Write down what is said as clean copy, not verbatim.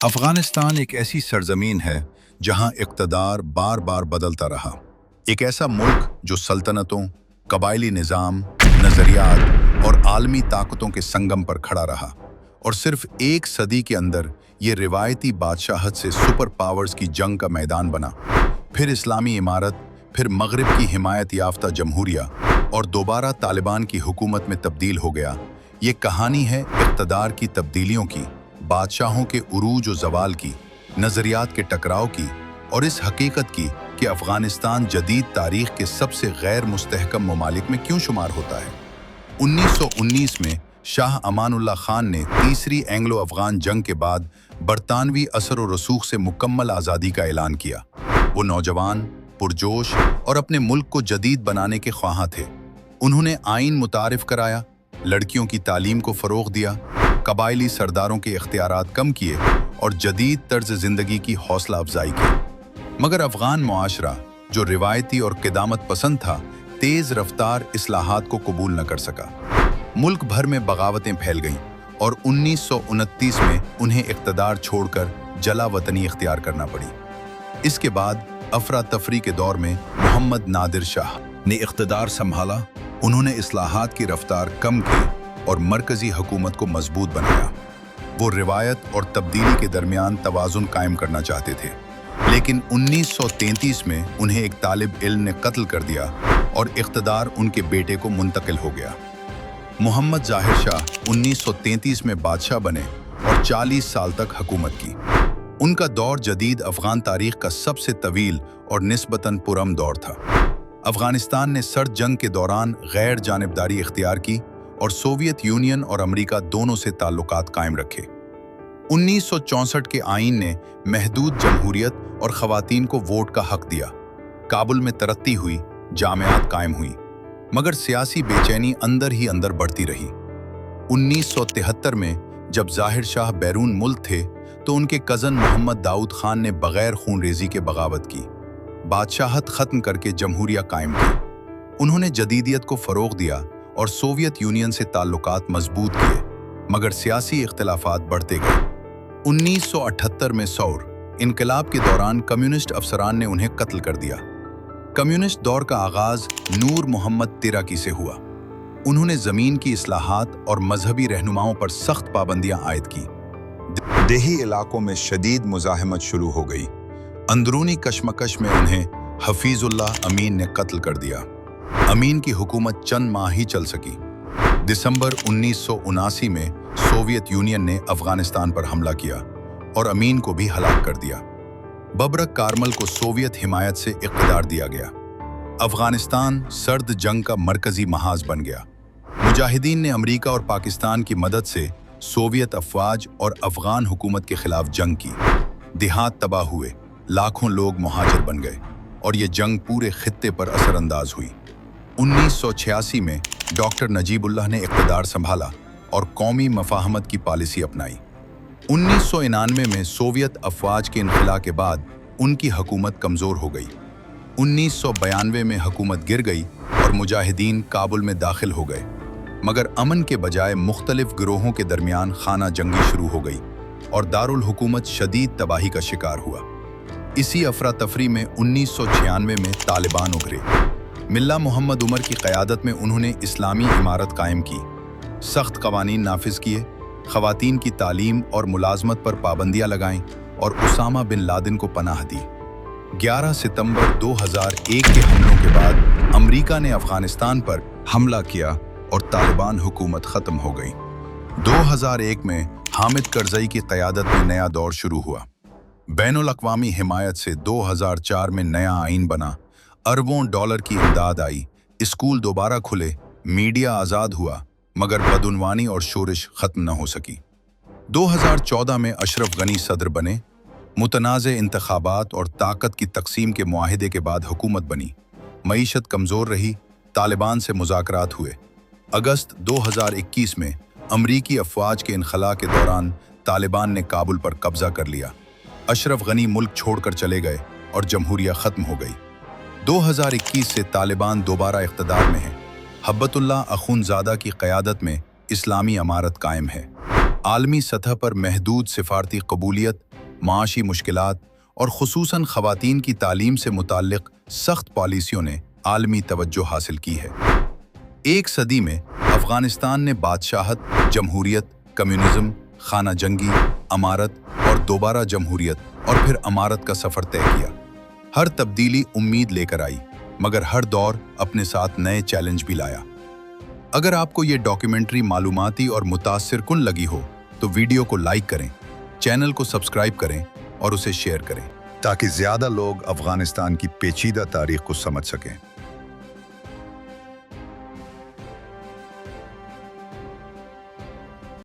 افغانستان ایک ایسی سرزمین ہے جہاں اقتدار بار بار بدلتا رہا۔ ایک ایسا ملک جو سلطنتوں، قبائلی نظام، نظریات اور عالمی طاقتوں کے سنگم پر کھڑا رہا، اور صرف ایک صدی کے اندر یہ روایتی بادشاہت سے سپر پاورز کی جنگ کا میدان بنا۔ پھر اسلامی امارت، پھر مغرب کی حمایت یافتہ جمہوریہ، اور دوبارہ طالبان کی حکومت میں تبدیل ہو گیا۔ یہ کہانی ہے اقتدار کی تبدیلیوں کی، بادشاہوں کے عروج و زوال کی، نظریات کے ٹکراؤ کی، اور اس حقیقت کی کہ افغانستان جدید تاریخ کے سب سے غیر مستحکم ممالک میں کیوں شمار ہوتا ہے۔ 1919 میں شاہ امان اللہ خان نے تیسری اینگلو افغان جنگ کے بعد برطانوی اثر و رسوخ سے مکمل آزادی کا اعلان کیا۔ وہ نوجوان، پرجوش اور اپنے ملک کو جدید بنانے کے خواہاں تھے۔ انہوں نے آئین متعارف کرایا، لڑکیوں کی تعلیم کو فروغ دیا، قبائلی سرداروں کے اختیارات کم کیے اور جدید طرز زندگی کی حوصلہ افزائی کی۔ مگر افغان معاشرہ، جو روایتی اور قدامت پسند تھا، تیز رفتار اصلاحات کو قبول نہ کر سکا۔ ملک بھر میں بغاوتیں پھیل گئیں اور 1929 میں انہیں اقتدار چھوڑ کر جلا وطنی اختیار کرنا پڑی۔ اس کے بعد افراتفری کے دور میں محمد نادر شاہ نے اقتدار سنبھالا۔ انہوں نے اصلاحات کی رفتار کم کی اور مرکزی حکومت کو مضبوط بنایا۔ وہ روایت اور تبدیلی کے درمیان توازن قائم کرنا چاہتے تھے، لیکن 1933 میں انہیں ایک طالب علم نے قتل کر دیا اور اقتدار ان کے بیٹے کو منتقل ہو گیا۔ محمد ظاہر شاہ 1933 میں بادشاہ بنے اور 40 سال تک حکومت کی۔ ان کا دور جدید افغان تاریخ کا سب سے طویل اور نسبتاً پرامن دور تھا۔ افغانستان نے سرد جنگ کے دوران غیر جانبداری اختیار کی اور سوویت یونین اور امریکہ دونوں سے تعلقات قائم رکھے۔ 1964 کے آئین نے محدود جمہوریت اور خواتین کو ووٹ کا حق دیا۔ کابل میں ترقی ہوئی، جامعات قائم ہوئیں، مگر سیاسی بے چینی اندر ہی اندر بڑھتی رہی۔ 1973 میں جب ظاہر شاہ بیرون ملک تھے تو ان کے کزن محمد داؤد خان نے بغیر خون ریزی کے بغاوت کی، بادشاہت ختم کر کے جمہوریہ قائم کی۔ انہوں نے جدیدیت کو فروغ دیا اور سوویت یونین سے تعلقات مضبوط کیے، مگر سیاسی اختلافات بڑھتے گئے۔ 1978 میں سور انقلاب کے دوران کمیونسٹ افسران نے انہیں قتل کر دیا۔ کمیونسٹ دور کا آغاز نور محمد تیراکی سے ہوا۔ انہوں نے زمین کی اصلاحات اور مذہبی رہنماؤں پر سخت پابندیاں عائد کی۔ دیہی علاقوں میں شدید مزاحمت شروع ہو گئی۔ اندرونی کشمکش میں انہیں حفیظ اللہ امین نے قتل کر دیا۔ امین کی حکومت چند ماہ ہی چل سکی۔ دسمبر 1979 میں سوویت یونین نے افغانستان پر حملہ کیا اور امین کو بھی ہلاک کر دیا۔ ببرک کارمل کو سوویت حمایت سے اقتدار دیا گیا۔ افغانستان سرد جنگ کا مرکزی محاذ بن گیا۔ مجاہدین نے امریکہ اور پاکستان کی مدد سے سوویت افواج اور افغان حکومت کے خلاف جنگ کی۔ دیہات تباہ ہوئے، لاکھوں لوگ مہاجر بن گئے اور یہ جنگ پورے خطے پر اثر انداز ہوئی۔ 1986 میں ڈاکٹر نجیب اللہ نے اقتدار سنبھالا اور قومی مفاہمت کی پالیسی اپنائی۔ 1999 میں سوویت افواج کے انخلا کے بعد ان کی حکومت کمزور ہو گئی۔ 1992 میں حکومت گر گئی اور مجاہدین کابل میں داخل ہو گئے، مگر امن کے بجائے مختلف گروہوں کے درمیان خانہ جنگی شروع ہو گئی اور دارالحکومت شدید تباہی کا شکار ہوا۔ اسی افراتفری میں 1996 میں طالبان ابھرے۔ ملا محمد عمر کی قیادت میں انہوں نے اسلامی امارت قائم کی، سخت قوانین نافذ کیے، خواتین کی تعلیم اور ملازمت پر پابندیاں لگائیں اور اسامہ بن لادن کو پناہ دی۔ 11 ستمبر 2001 کے حملوں کے بعد امریکہ نے افغانستان پر حملہ کیا اور طالبان حکومت ختم ہو گئی۔ 2001 میں حامد کرزئی کی قیادت میں نیا دور شروع ہوا۔ بین الاقوامی حمایت سے 2004 میں نیا آئین بنا، اربوں ڈالر کی امداد آئی، اسکول دوبارہ کھلے، میڈیا آزاد ہوا، مگر بدعنوانی اور شورش ختم نہ ہو سکی۔ 2014 میں اشرف غنی صدر بنے، متنازع انتخابات اور طاقت کی تقسیم کے معاہدے کے بعد حکومت بنی۔ معیشت کمزور رہی، طالبان سے مذاکرات ہوئے۔ اگست 2021 میں امریکی افواج کے انخلا کے دوران طالبان نے کابل پر قبضہ کر لیا۔ اشرف غنی ملک چھوڑ کر چلے گئے اور جمہوریہ ختم ہو گئی۔ 2021 سے طالبان دوبارہ اقتدار میں ہیں۔ حبت اللہ اخونزادہ کی قیادت میں اسلامی امارت قائم ہے۔ عالمی سطح پر محدود سفارتی قبولیت معاشی مشکلات اور خصوصاً خواتین کی تعلیم سے متعلق سخت پالیسیوں نے عالمی توجہ حاصل کی ہے۔ ایک صدی میں افغانستان نے بادشاہت، جمہوریت، کمیونزم، خانہ جنگی، امارت اور دوبارہ جمہوریت اور پھر امارت کا سفر طے کیا۔ ہر تبدیلی امید لے کر آئی، مگر ہر دور اپنے ساتھ نئے چیلنج بھی لایا۔ اگر آپ کو یہ ڈاکیومنٹری معلوماتی اور متاثر کن لگی ہو تو ویڈیو کو لائک کریں، چینل کو سبسکرائب کریں اور اسے شیئر کریں، تاکہ زیادہ لوگ افغانستان کی پیچیدہ تاریخ کو سمجھ سکیں۔